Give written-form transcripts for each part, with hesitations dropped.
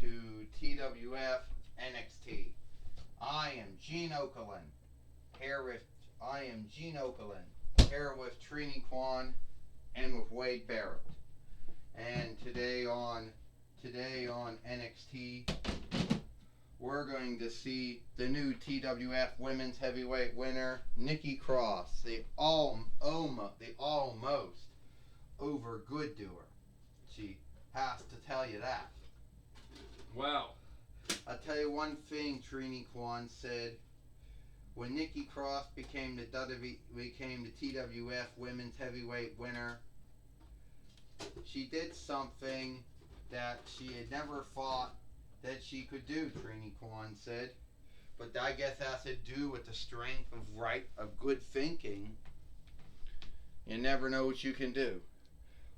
to TWF NXT. I am Gene Okerlund. Here with Trini Kwan and with Wade Barrett. And today on NXT, we're going to see the new TWF Women's Heavyweight winner, Nikki Cross, the almost over good doer. She has to tell you that. Well, I'll tell you one thing Trini Kwan said. When Nikki Cross became the TWF Women's Heavyweight winner, she did something that she had never thought that she could do, Trini Kwan said. But I guess that has to do with the strength of good thinking. You never know what you can do.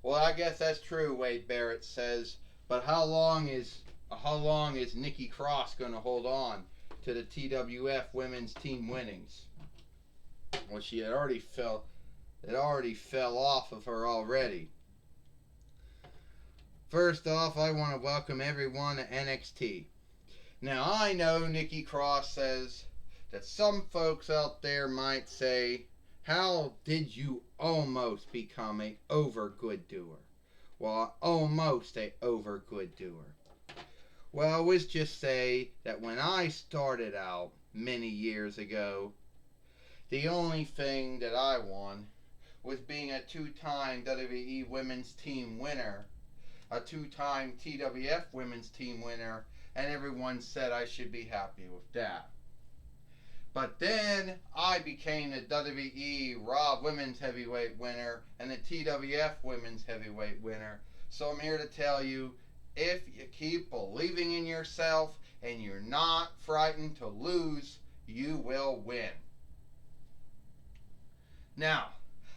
Well, I guess that's true, Wade Barrett says. But how long is Nikki Cross going to hold on to the TWF Women's Team winnings? Well, it already fell off of her already. First off, I want to welcome everyone to NXT. Now, I know Nikki Cross says that some folks out there might say, how did you almost become a over good doer? Well, almost a over good doer. Well, I was just say that when I started out many years ago, the only thing that I won was being a two-time WWE Women's Team winner, a two-time TWF Women's Team winner, and everyone said I should be happy with that. But then I became the WWE Raw Women's Heavyweight winner and the TWF Women's Heavyweight winner. So I'm here to tell you, if you keep believing in yourself and you're not frightened to lose, you will win. Now,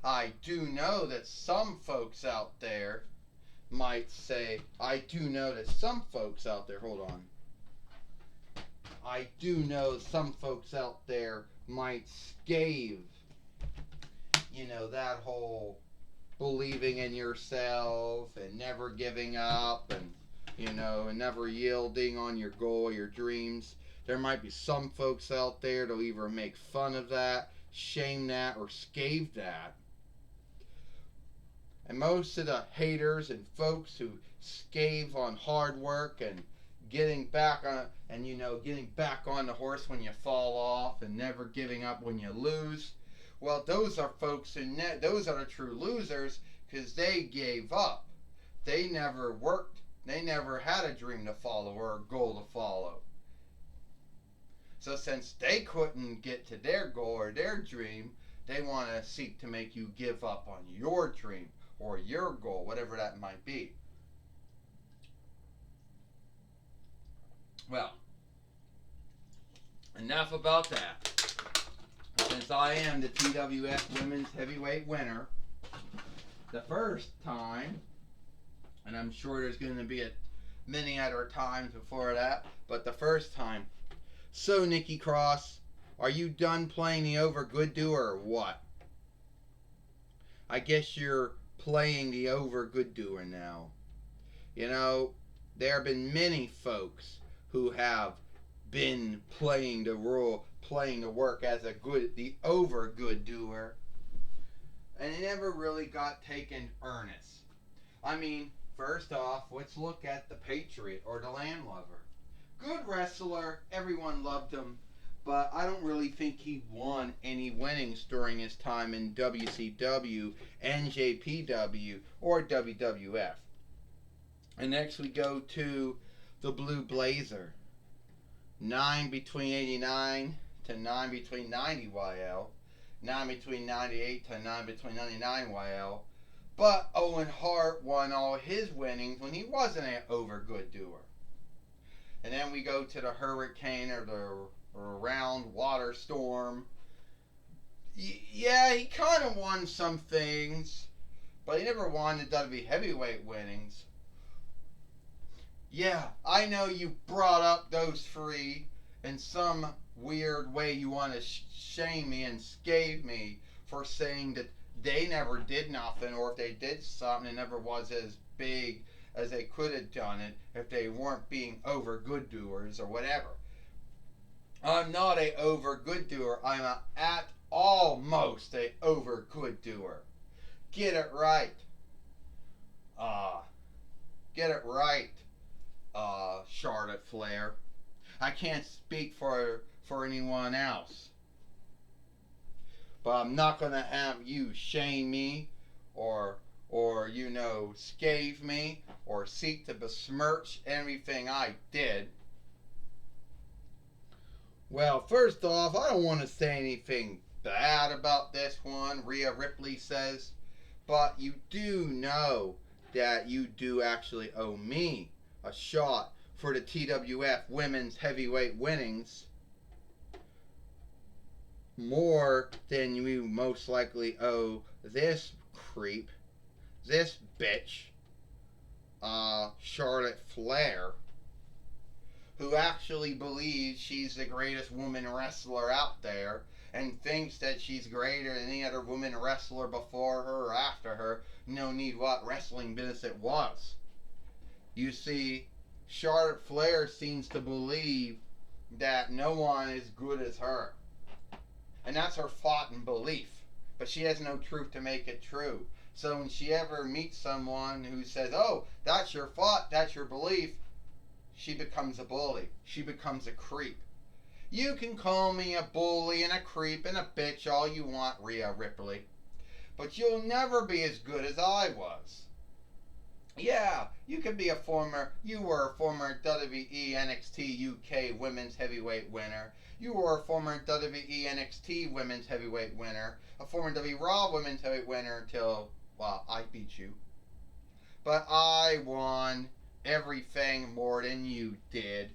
I do know that some folks out there might say, I do know some folks out there might scathe, that whole believing in yourself and never giving up and never yielding on your goal, your dreams. There might be some folks out there that'll either make fun of that, shame that, or scathe that. And most of the haters and folks who scathe on hard work and getting back on the horse when you fall off and never giving up when you lose, well, those are folks those are the true losers, because they gave up. They never worked. They never had a dream to follow or a goal to follow. So since they couldn't get to their goal or their dream, they want to seek to make you give up on your dream or your goal, whatever that might be. Well, enough about that. Since I am the TWF Women's Heavyweight winner, the first time, and I'm sure there's going to be many other times before that, but the first time. So, Nikki Cross, are you done playing the over good doer or what? I guess you're playing the over good doer now. There have been many folks who have been playing the work as the over good doer, and it never really got taken earnest. I mean, first off, let's look at the Patriot or the Landlover. Good wrestler, everyone loved him, but I don't really think he won any winnings during his time in WCW, NJPW, or WWF. And next we go to the Blue Blazer. 9 between 89 to 9 between 90 YL. 9 between 98 to 9 between 99 YL. But Owen Hart won all his winnings when he wasn't an over good doer. And then we go to the Hurricane or the Round Water Storm. Yeah, he kind of won some things, but he never won the WWE Heavyweight winnings. Yeah, I know you brought up those three in some weird way. You want to shame me and scathe me for saying that they never did nothing, or if they did something, it never was as big as they could have done it if they weren't being over good doers or whatever. I'm not a over good doer. I'm a at almost a over good doer. Get it right. Get it right, Charlotte Flair. I can't speak for anyone else. But I'm not gonna have you shame me or scathe me or seek to besmirch everything I did. Well, first off, I don't want to say anything bad about this one, Rhea Ripley says, but you do know that you do actually owe me a shot for the TWF Women's Heavyweight winnings more than you most likely owe this creep, this bitch, Charlotte Flair, who actually believes she's the greatest woman wrestler out there and thinks that she's greater than any other woman wrestler before her or after her. No need what wrestling business it was. You see, Charlotte Flair seems to believe that no one is good as her. And that's her thought and belief. But she has no truth to make it true. So when she ever meets someone who says, oh, that's your thought, that's your belief, she becomes a bully. She becomes a creep. You can call me a bully and a creep and a bitch all you want, Rhea Ripley. But you'll never be as good as I was. Yeah, you were a former WWE NXT UK Women's Heavyweight winner. You were a former WWE NXT Women's Heavyweight winner. A former WWE Raw Women's Heavyweight winner until, well, I beat you. But I won everything more than you did.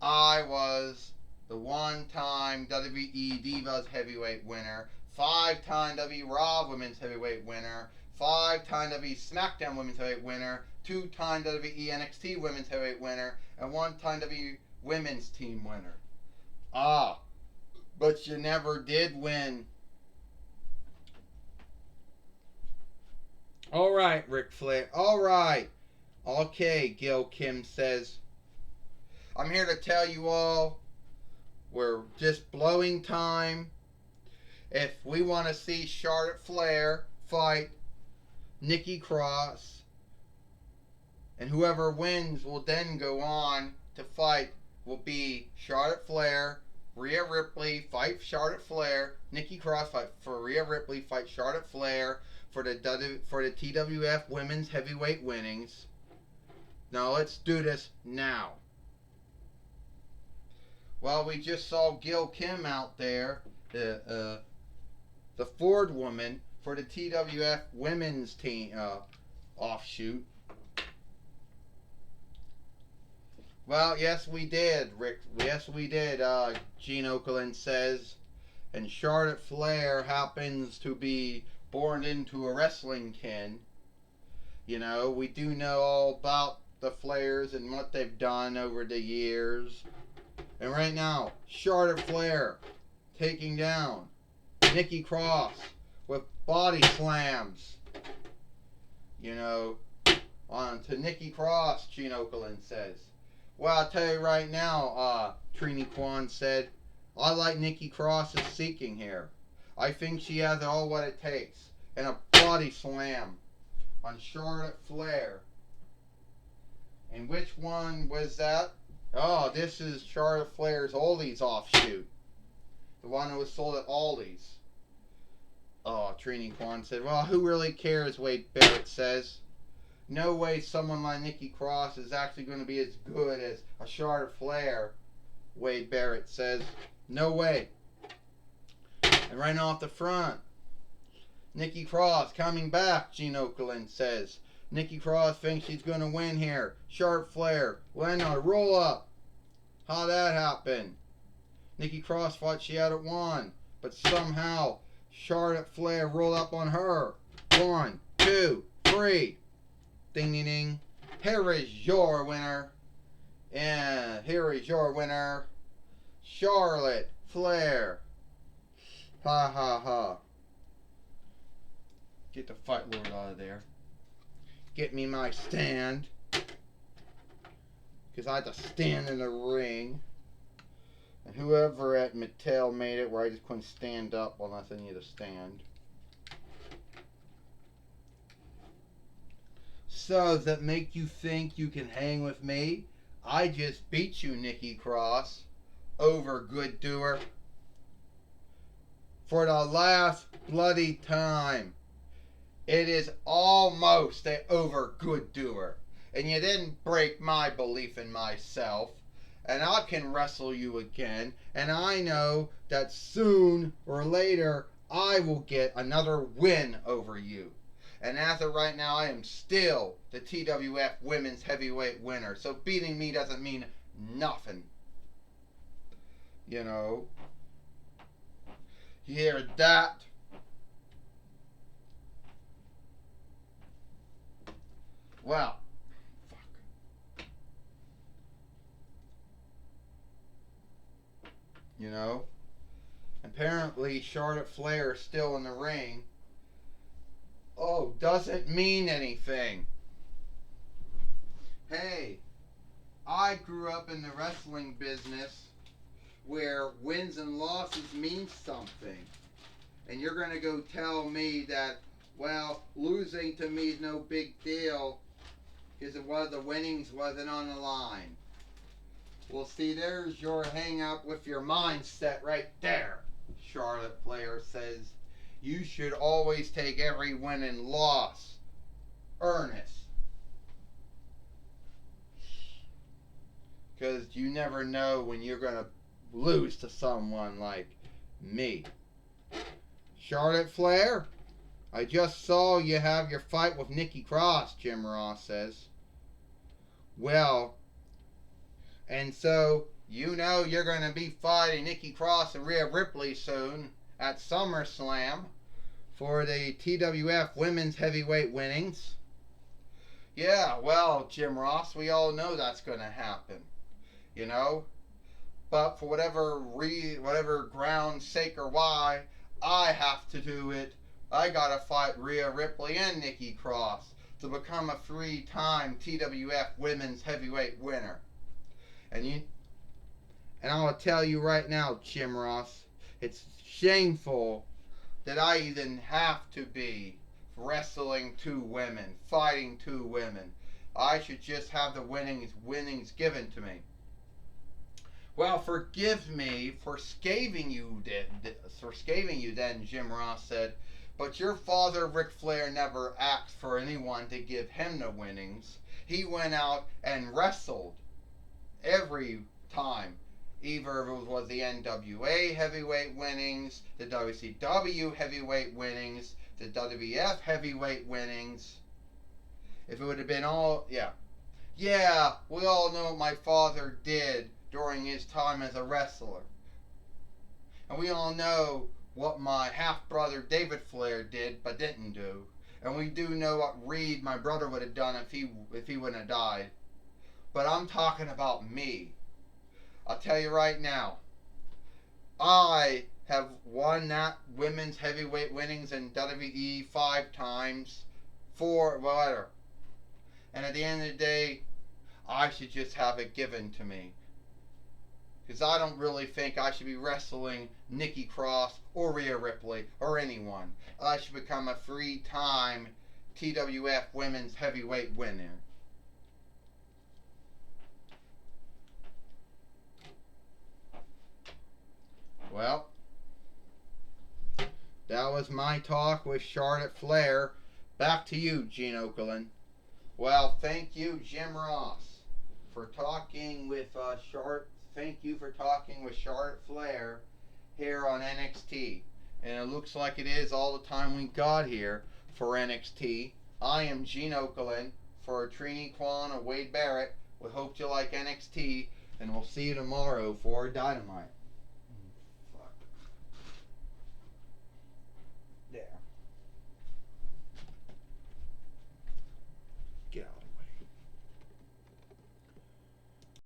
I was the one-time WWE Divas Heavyweight winner, 5-time WWE Raw Women's Heavyweight winner, 5-time WWE SmackDown Women's Heavyweight winner, 2-time WWE NXT Women's Heavyweight winner, and 1-time WWE Women's Team winner. But you never did win. Alright, Ric Flair. Alright. Okay, Gil Kim says. I'm here to tell you all, we're just blowing time. If we want to see Charlotte Flair fight Nikki Cross, and whoever wins will then go on to fight, will be Charlotte Flair, Rhea Ripley fight Charlotte Flair, Nikki Cross fight for Rhea Ripley fight Charlotte Flair for the TWF Women's Heavyweight winnings. Now let's do this now. Well, we just saw Gil Kim out there, the Ford woman for the TWF Women's team offshoot. Well, yes, we did, Rick. Yes, we did, Gene Okerlund says. And Charlotte Flair happens to be born into a wrestling kin. You know, we do know all about the Flairs and what they've done over the years. And right now, Charlotte Flair taking down Nikki Cross with body slams. You know, on to Nikki Cross, Gene Okerlund says. Well, I'll tell you right now, Trini Kwan said, I like Nikki Cross's seeking here. I think she has all what it takes. And a body slam on Charlotte Flair. And which one was that? Oh, this is Charlotte Flair's Aldi's offshoot. The one that was sold at Aldi's. Oh, Trini Kwan said, well, who really cares, Wade Barrett says. No way someone like Nikki Cross is actually going to be as good as a Charlotte Flair, Wade Barrett says. No way. And right off the front, Nikki Cross coming back, Gene Okerlund says. Nikki Cross thinks she's going to win here. Charlotte Flair, land on a roll up. How'd that happen? Nikki Cross thought she had it won, but somehow Charlotte Flair rolled up on her. 1, 2, 3. Ding, ding, ding. Here is your winner. And here is your winner, Charlotte Flair. Ha, ha, ha. Get the Fight Lord out of there. get me my stand. Because I had to stand in the ring. And whoever at Mattel made it where I just couldn't stand up unless I needed to stand. So, does that make you think you can hang with me? I just beat you, Nikki Cross. Over, good doer. For the last bloody time. It is almost an over, good doer. And you didn't break my belief in myself. And I can wrestle you again. And I know that soon or later I will get another win over you. And as of right now, I am still the TWF Women's Heavyweight winner. So beating me doesn't mean nothing. You know. You hear that? Well. Fuck. You know. Apparently Charlotte Flair is still in the ring. Oh, doesn't mean anything. Hey, I grew up in the wrestling business where wins and losses mean something. And you're going to go tell me that, well, losing to me is no big deal because the winnings wasn't on the line. Well, see, there's your hang up with your mindset right there, Charlotte Flair says. You should always take every win and loss earnest. Because you never know when you're going to lose to someone like me. Charlotte Flair, I just saw you have your fight with Nikki Cross, Jim Ross says. Well, and so you know you're going to be fighting Nikki Cross and Rhea Ripley soon at SummerSlam for the TWF Women's Heavyweight winnings. Yeah, well, Jim Ross, we all know that's going to happen. You know? But for whatever ground, sake, or why, I have to do it. I got to fight Rhea Ripley and Nikki Cross to become a 3-time TWF Women's Heavyweight winner. And I'll tell you right now, Jim Ross, it's shameful that I even have to be wrestling 2 women, fighting 2 women. I should just have the winnings given to me. Well, forgive me for scathing you then, Jim Ross said, but your father, Ric Flair, never asked for anyone to give him the winnings. He went out and wrestled every time. Either it was the NWA heavyweight winnings, the WCW heavyweight winnings, the WWF heavyweight winnings. If it would have been all, yeah, we all know what my father did during his time as a wrestler. And we all know what my half-brother David Flair did but didn't do. And we do know what Reed, my brother, would have done if he wouldn't have died. But I'm talking about me. I'll tell you right now, I have won that women's heavyweight winnings in WWE 5 times, 4, whatever. And at the end of the day, I should just have it given to me. Because I don't really think I should be wrestling Nikki Cross or Rhea Ripley or anyone. I should become a 3-time TWF Women's Heavyweight winner. Well, that was my talk with Charlotte Flair. Back to you, Gene Okerlund. Well, thank you, Jim Ross, for talking with Charlotte. Thank you for talking with Charlotte Flair here on NXT. And it looks like it is all the time we got here for NXT. I am Gene Okerlund for Trini Kwan and Wade Barrett. We hope you like NXT, and we'll see you tomorrow for Dynamite.